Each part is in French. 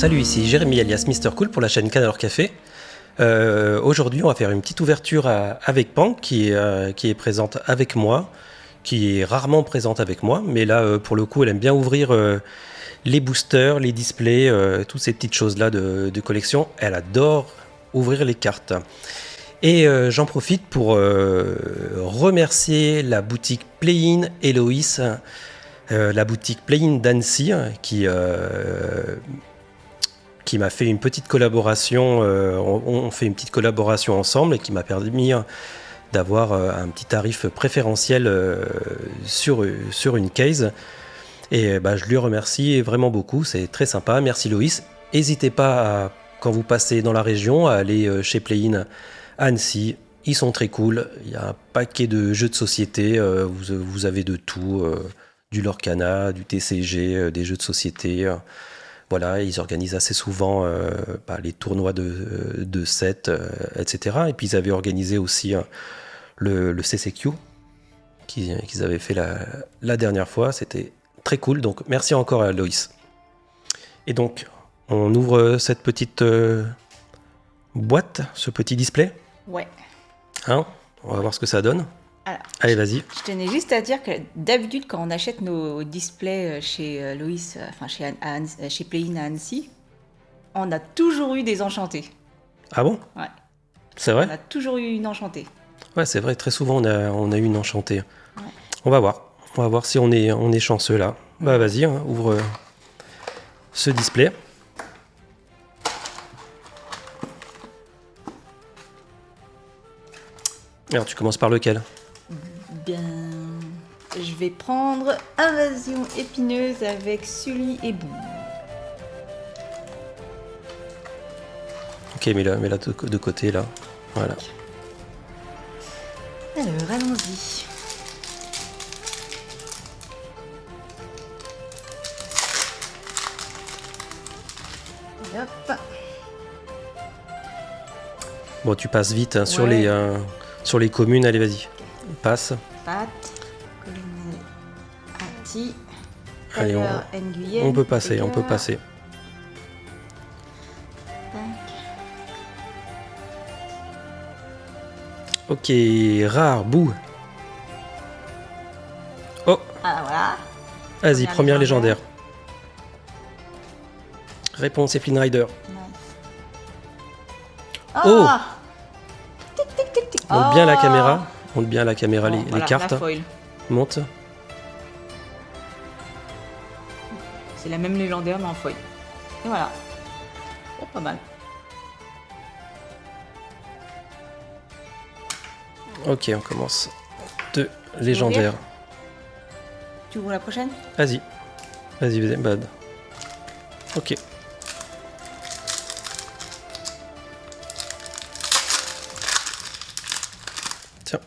Salut, ici Jérémy alias Mister Cool pour la chaîne Canalor Café. Aujourd'hui, on va faire une petite ouverture avec Pan qui est présente avec moi, qui est rarement présente avec moi, mais là, pour le coup, elle aime bien ouvrir les boosters, les displays, toutes ces petites choses-là de collection. Elle adore ouvrir les cartes. Et j'en profite pour remercier la boutique Play-in Héloïse, la boutique Play-in d'Annecy, qui m'a fait une petite collaboration, on fait une petite collaboration ensemble et qui m'a permis d'avoir un petit tarif préférentiel sur une case. Et je lui remercie vraiment beaucoup, c'est très sympa. Merci Loïs. N'hésitez pas, quand vous passez dans la région, à aller chez Play-in à Annecy. Ils sont très cool, il y a un paquet de jeux de société, vous avez de tout, du Lorcana, du TCG, des jeux de société. Voilà, ils organisent assez souvent les tournois de sets, etc. Et puis ils avaient organisé aussi le CCQ qu'ils avaient fait la dernière fois. C'était très cool. Donc merci encore à Loïs. Et donc on ouvre cette petite boîte, ce petit display. Ouais. Hein, on va voir ce que ça donne. Alors, allez, vas-y. Je tenais juste à dire que d'habitude, quand on achète nos displays chez Loïs, enfin chez Play-in à Annecy, on a toujours eu des enchantés. Ah bon? Ouais. C'est vrai? On a toujours eu une enchantée. Ouais, c'est vrai, très souvent on a eu une enchantée. Ouais. On va voir si on est chanceux là. Bah vas-y, hein, ouvre ce display. Alors tu commences par lequel? Bien, je vais prendre Invasion épineuse avec Sully et Boo. Ok, mets-la de côté là. Voilà. Alors, allons-y. Hop. Bon, tu passes vite hein, Ouais. sur les communes. Allez, vas-y. Passe. Pat, colonel Atti, Allez, Nguyen, on peut passer, on peut Baker. passer. Ok, rare, Boo. Oh, Ah voilà. vas-y, Première première légendaire. légendaire. Réponse Flynn Rider. Oh, Ah tic, tic, tic, tic. monte bien la caméra. Monte bien la caméra, Bon, les voilà, cartes. la foil. Monte. C'est la même légendaire mais en foil. Et voilà. Oh, pas mal. Ok, on commence. 2 légendaires. Tu ouvres la prochaine? Vas-y, bad. Ok. Tiens.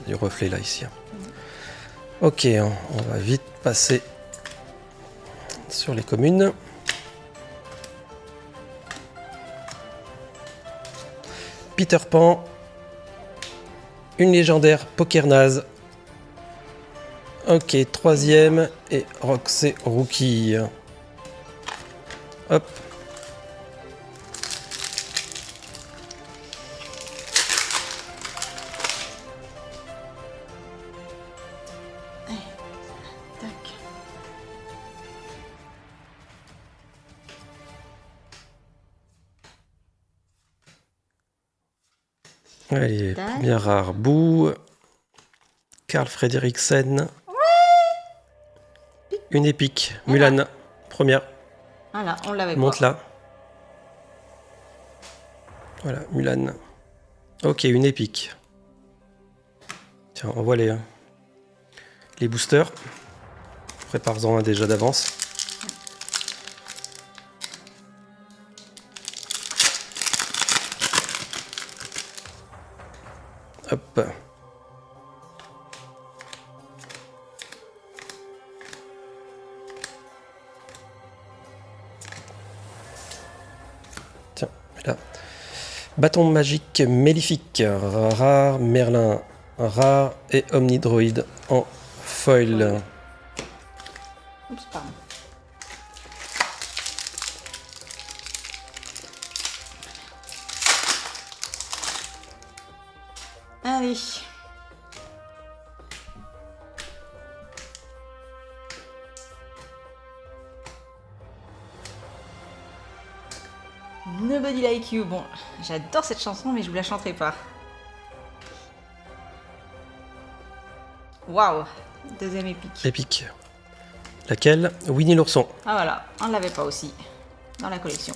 Du reflet là, ici. Ok, on va vite passer sur les communes. Peter Pan. Une légendaire Poker Naze. Ok, troisième. Et Roxy Rookie. Hop. Tac. Allez, Tac. première rare Boo. Carl Frederiksen. Une épique. Mulan. Première. Voilà, on l'avait pas. Monte là. Voilà, Mulan. Ok, une épique. Tiens, on voit les boosters. Prépare-en un déjà d'avance. Hop. Tiens, là. Bâton magique mélifique, rare, Merlin, rare et Omnidroid en foil. Oups, pardon. Allez. Nobody Like You. Bon, j'adore cette chanson, mais je vous la chanterai pas. Waouh, deuxième épique. Épique. Laquelle? Winnie l'ourson. Ah voilà, on l'avait pas aussi dans la collection.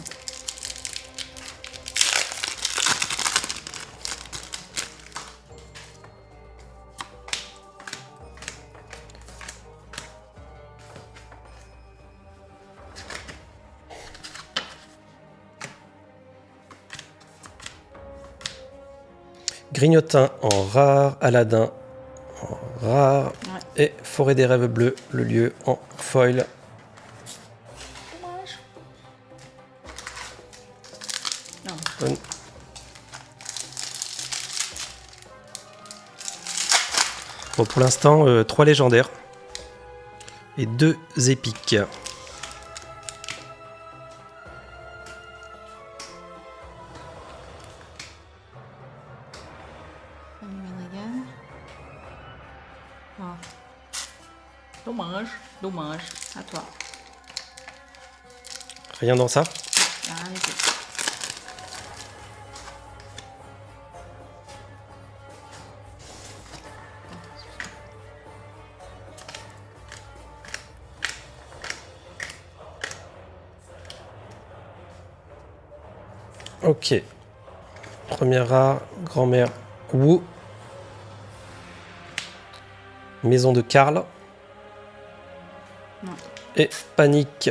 Grignotin en rare, Aladdin en rare, Ouais. et Forêt des rêves bleus, le lieu en foil. Dommage. Non. Bon, pour l'instant, 3 légendaires et 2 épiques. Famille Madrigal. Ah. Dommage, dommage. À toi. Rien dans ça? Ah, allez-y. Ok. Première rare, grand-mère Wu. Maison de Karl. Non, Et Panique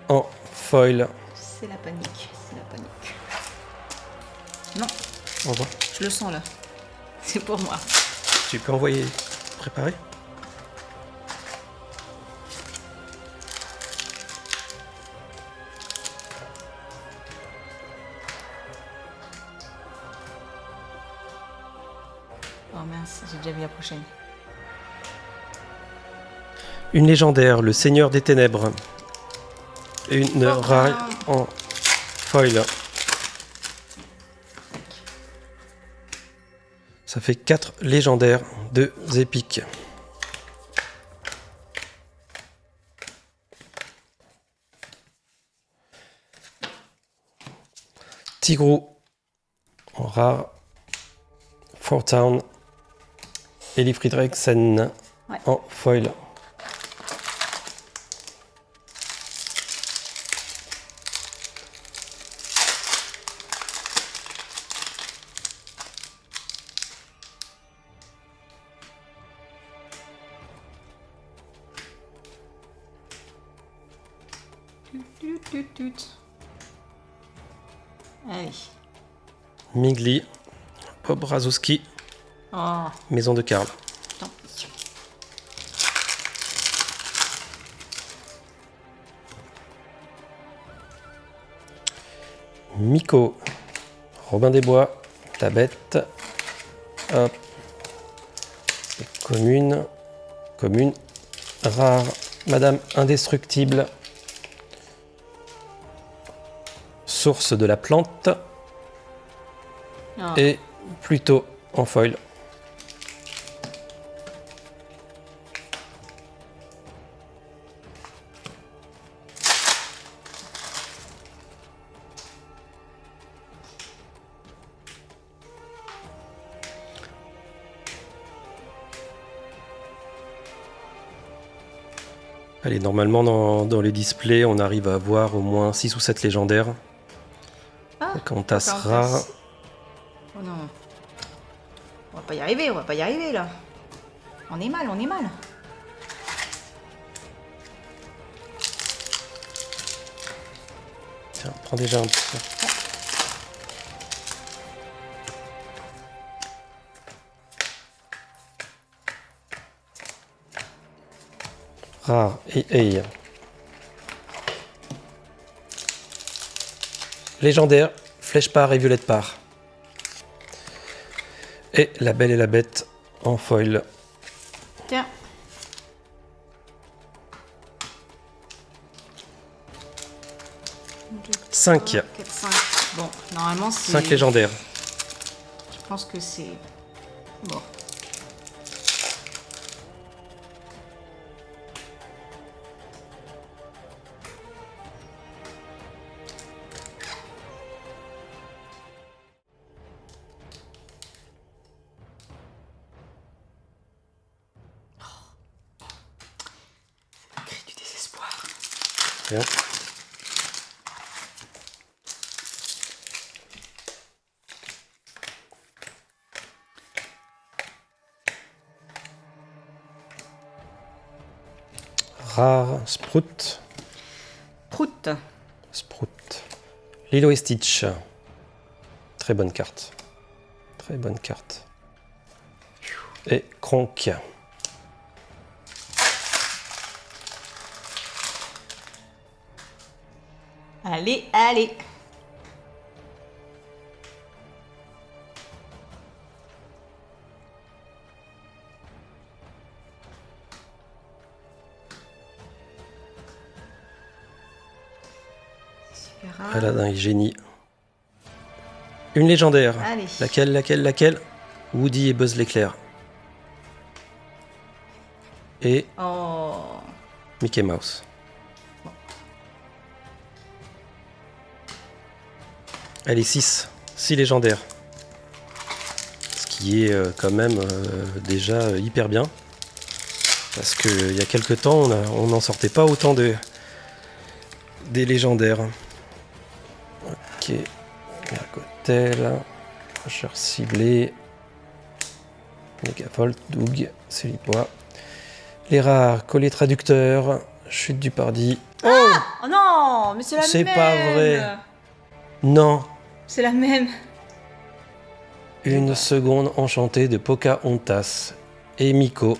en foil. c'est la panique, c'est la panique. Non, Au revoir. je le sens là. C'est pour moi. Tu peux envoyer préparer? Oh mince, j'ai déjà vu la prochaine. Une légendaire, le Seigneur des Ténèbres. Une Oh, rare en foil. Ça fait 4 légendaires, 2 épiques. Tigrou en rare. Four Town. Ellie Friedrichsen Ouais. en foil. Tut. Allez. Migli. Bob Razowski. Oh, Maison de Karl. tant pis. Miko. Robin des Bois. Ta bête. Hop. Et commune. Commune. Rare. Madame Indestructible. Source de la plante. Oh. Et plutôt en foil. Allez, normalement dans les displays, on arrive à avoir au moins 6 ou 7 légendaires. Ah, Quand on tasse encore en rare, tasse. Oh non. On va pas y arriver là. On est mal, on est mal. tiens, prends déjà un petit peu. Rare et légendaire, flèche part et violette part. Et la belle et la bête en foil. Tiens. 2, 5. 4, 5. Bon, normalement c'est... 5 légendaires. Je pense que c'est... Bon. Cri du désespoir. Bien. Rare Sprout. Prout. Sprout. Lilo et Stitch. Très bonne carte. Très bonne carte. Et Kronk. Allez, allez. Super rare. Aladdin et Génie. Une légendaire. Allez. Laquelle Woody et Buzz l'éclair. Et Oh. Mickey Mouse. Allez, 6. 6 légendaires. Ce qui est quand même déjà hyper bien. Parce qu'il y a quelques temps, on n'en sortait pas autant des légendaires. Ok. Mercotel. Cherche ciblé. Megavolt, Doug, Célibois. Les rares, collier traducteur. Chute du Pardi. Oh non, mais c'est la même. C'est pas vrai. Non. C'est la même. Une seconde enchantée de Pocahontas et Miko.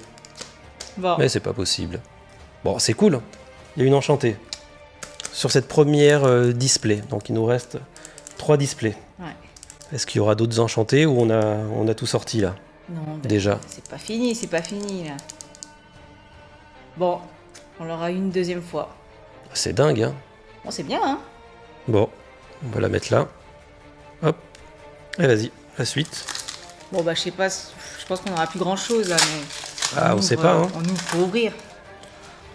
Bon. Mais c'est pas possible. Bon, c'est cool. Il y a une enchantée. Sur cette première display. Donc il nous reste 3 displays. Ouais. Est-ce qu'il y aura d'autres enchantés ou on a tout sorti là? Non, ben, Déjà. c'est pas fini là. Bon, on l'aura une deuxième fois. C'est dingue, hein? Bon, c'est bien, hein. Bon, on va la mettre là. Hop. Et vas-y, la suite. Bon, bah, je sais pas, je pense qu'on aura plus grand chose là, mais. Ah, on sait pas, hein. On ouvre pour ouvrir.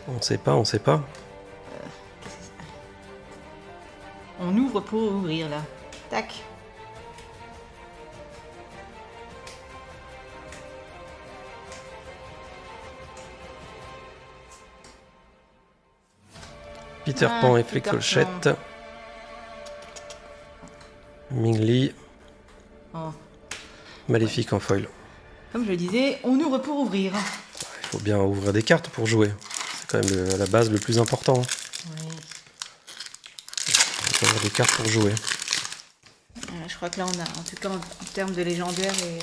On sait pas. On ouvre pour ouvrir là. Tac. Peter Ah, Pan et Peter Flécochette. Mingli. Oh. Maléfique en foil. Comme je le disais, on ouvre pour ouvrir. Il faut bien ouvrir des cartes pour jouer. C'est quand même à la base le plus important. Oui. Il faut ouvrir des cartes pour jouer. Je crois que là, on a, en tout cas, en termes de légendaire et.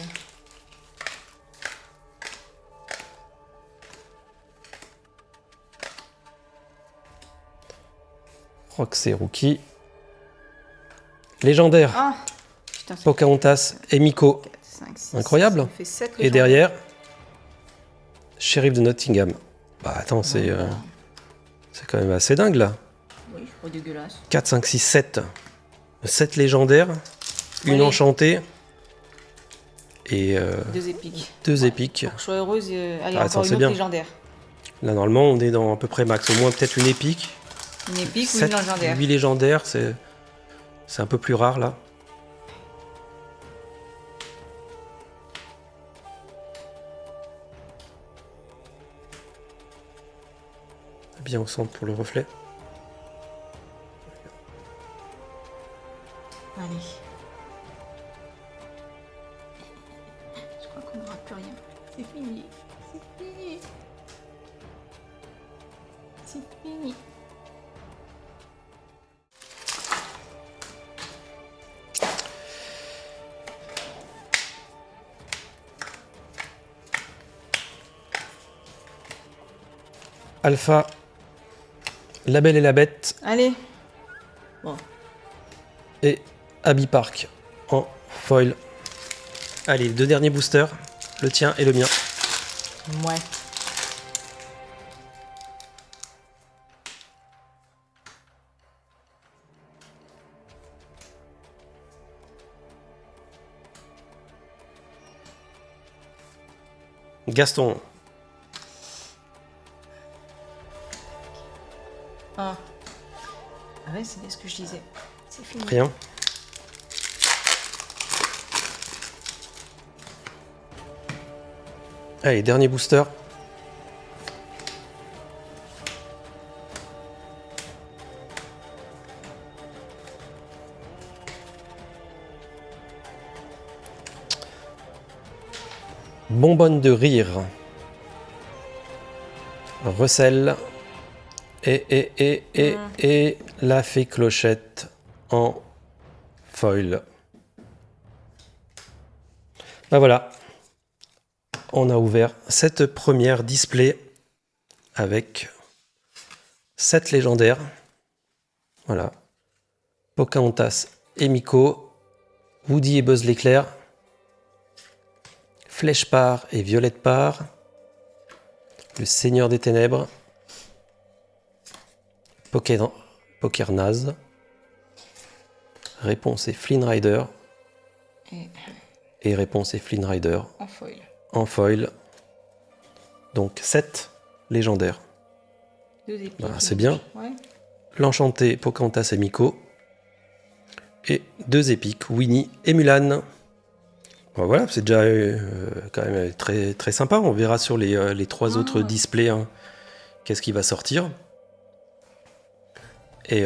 Rox et Rookie. Légendaire. Ah putain, c'est Pocahontas et Miko. 4, 5, 6, Incroyable. ça fait 7 Et derrière, Shérif de Nottingham. Bah attends, c'est quand même assez dingue là. Oui, c'est pas dégueulasse. 4, 5, 6, 7. 7 légendaires, une Allez. enchantée et 2 épiques. 2 épiques. Je suis heureuse. Allez, Ah, encore attends, une c'est autre bien. légendaire. Là normalement on est dans à peu près max. Au moins peut-être une épique. Une épique ou 7, une légendaire. 8 légendaires, c'est un peu plus rare là. Bien au centre pour le reflet. Allez. Je crois qu'on n'aura plus rien. C'est fini. C'est fini. C'est fini. Alpha, La Belle et la Bête Allez. Bon. et Abbey Park en foil. Allez, les 2 derniers boosters, le tien et le mien. Ouais. Gaston. Ah. Ah ouais, c'est bien ce que je disais. C'est fini. Rien. Allez, dernier booster. Bonbonne de rire. Recel. Et la fée clochette en foil. Ben voilà. On a ouvert cette première display avec 7 légendaires. Voilà. Pocahontas et Miko. Woody et Buzz l'éclair. Flèche-part et Violette-part. Le Seigneur des Ténèbres. Pokernaz. Réponse et Flynn Rider. Et réponse et Flynn Rider. En foil. En foil. Donc 7 légendaires. 2 épiques. Bah, c'est bien. Ouais. L'Enchanté, Pocahontas et Miko. Et 2 épiques, Winnie et Mulan. Bon, voilà, c'est déjà quand même très, très sympa. On verra sur les 3 autres displays hein, qu'est-ce qui va sortir. Et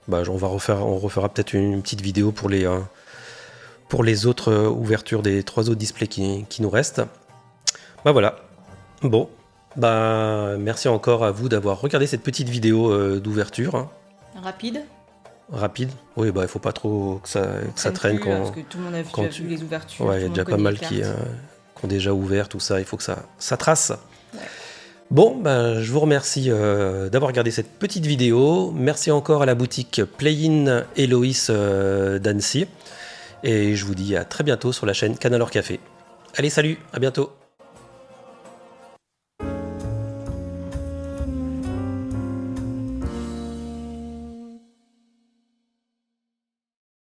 bah, on refera peut-être une petite vidéo pour les autres ouvertures des 3 autres displays qui nous restent. Bah voilà. Bon, bah merci encore à vous d'avoir regardé cette petite vidéo d'ouverture. Hein. Rapide. Oui, bah il faut pas trop que ça traîne. Parce que tout le monde a vu les ouvertures. Ouais, il y a déjà pas mal qui ont déjà ouvert tout ça. Il faut que ça trace. Ouais. Bon, ben, je vous remercie d'avoir regardé cette petite vidéo. Merci encore à la boutique Play-in Héloïse d'Annecy. Et je vous dis à très bientôt sur la chaîne Canal Or Café. Allez, salut, à bientôt.